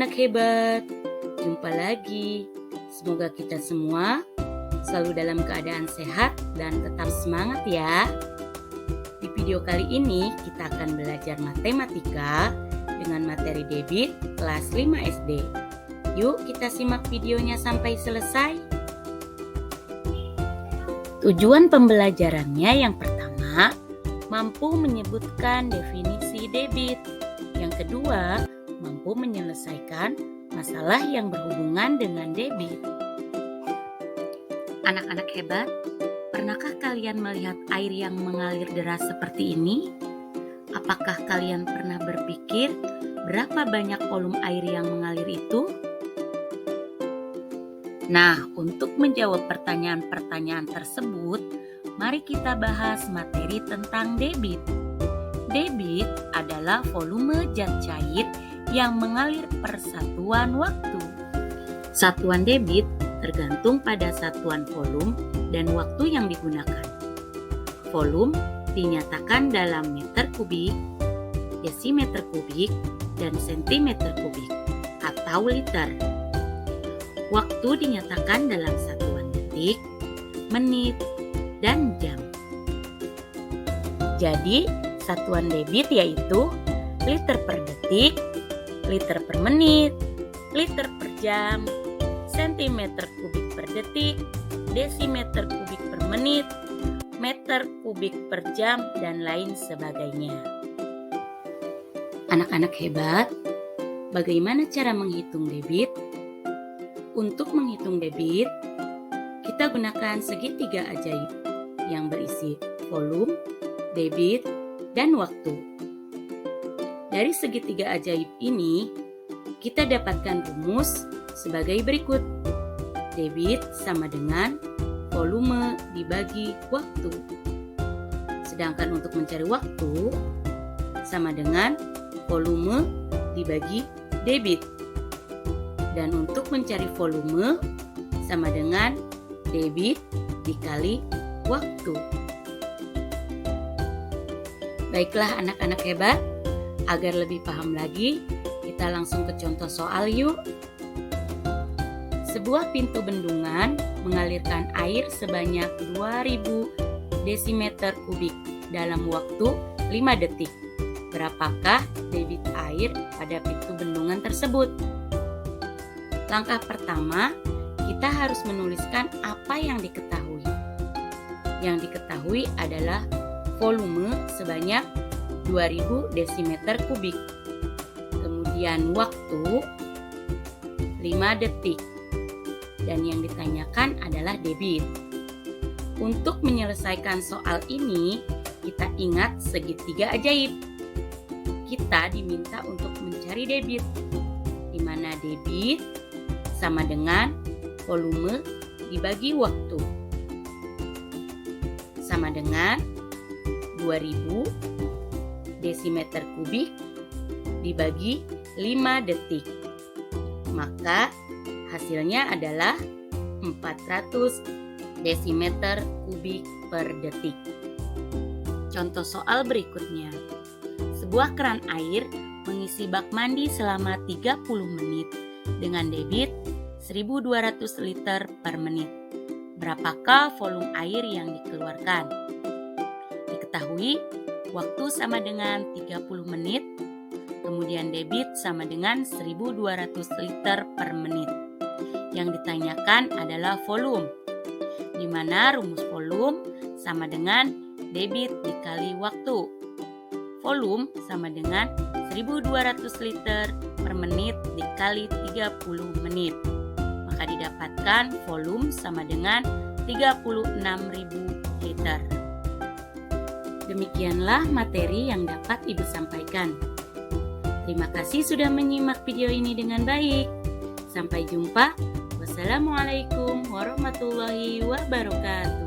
anak-anak hebat, jumpa lagi. Semoga kita semua selalu dalam keadaan sehat dan tetap semangat ya. Di video kali ini kita akan belajar matematika dengan materi debit kelas 5 SD. Yuk kita simak videonya sampai selesai. Tujuan pembelajarannya yang pertama, mampu menyebutkan definisi debit. Yang kedua, mampu menyelesaikan masalah yang berhubungan dengan debit. Anak-anak hebat, pernahkah kalian melihat air yang mengalir deras seperti ini? Apakah kalian pernah berpikir berapa banyak volume air yang mengalir itu? Nah, untuk menjawab pertanyaan-pertanyaan tersebut, mari kita bahas materi tentang debit. Debit adalah volume zat cair yang mengalir per satuan waktu. Satuan debit tergantung pada satuan volume dan waktu yang digunakan. Volume dinyatakan dalam meter kubik, desimeter kubik, dan sentimeter kubik atau liter. Waktu dinyatakan dalam satuan detik, menit, dan jam. Jadi, satuan debit yaitu liter per detik, liter per menit, liter per jam, sentimeter kubik per detik, desimeter kubik per menit, meter kubik per jam, dan lain sebagainya. Anak-anak hebat, bagaimana cara menghitung debit? Untuk menghitung debit, kita gunakan segitiga ajaib yang berisi volume, debit, dan waktu. Dari segitiga ajaib ini, kita dapatkan rumus sebagai berikut. Debit sama dengan volume dibagi waktu. Sedangkan untuk mencari waktu, sama dengan volume dibagi debit. Dan untuk mencari volume, sama dengan debit dikali waktu. Baiklah anak-anak hebat, agar lebih paham lagi, kita langsung ke contoh soal yuk. Sebuah pintu bendungan mengalirkan air sebanyak 2000 desimeter kubik dalam waktu 5 detik. Berapakah debit air pada pintu bendungan tersebut? Langkah pertama, kita harus menuliskan apa yang diketahui. Yang diketahui adalah volume sebanyak 2000 desimeter kubik. Kemudian waktu 5 detik. Dan yang ditanyakan adalah debit. Untuk menyelesaikan soal ini, kita ingat segitiga ajaib. Kita diminta untuk mencari debit, di mana debit sama dengan volume dibagi waktu. Sama dengan 2000 desimeter kubik dibagi 5 detik. Maka hasilnya adalah 400 desimeter kubik per detik. Contoh soal berikutnya. Sebuah keran air mengisi bak mandi selama 30 menit dengan debit 1200 liter per menit. Berapakah volume air yang dikeluarkan? Diketahui waktu sama dengan 30 menit, kemudian debit sama dengan 1200 liter per menit. Yang ditanyakan adalah volume, di mana rumus volume sama dengan debit dikali waktu. Volume sama dengan 1200 liter per menit dikali 30 menit. Maka didapatkan volume sama dengan 36.000 liter. Demikianlah materi yang dapat Ibu sampaikan. Terima kasih sudah menyimak video ini dengan baik. Sampai jumpa. Wassalamualaikum warahmatullahi wabarakatuh.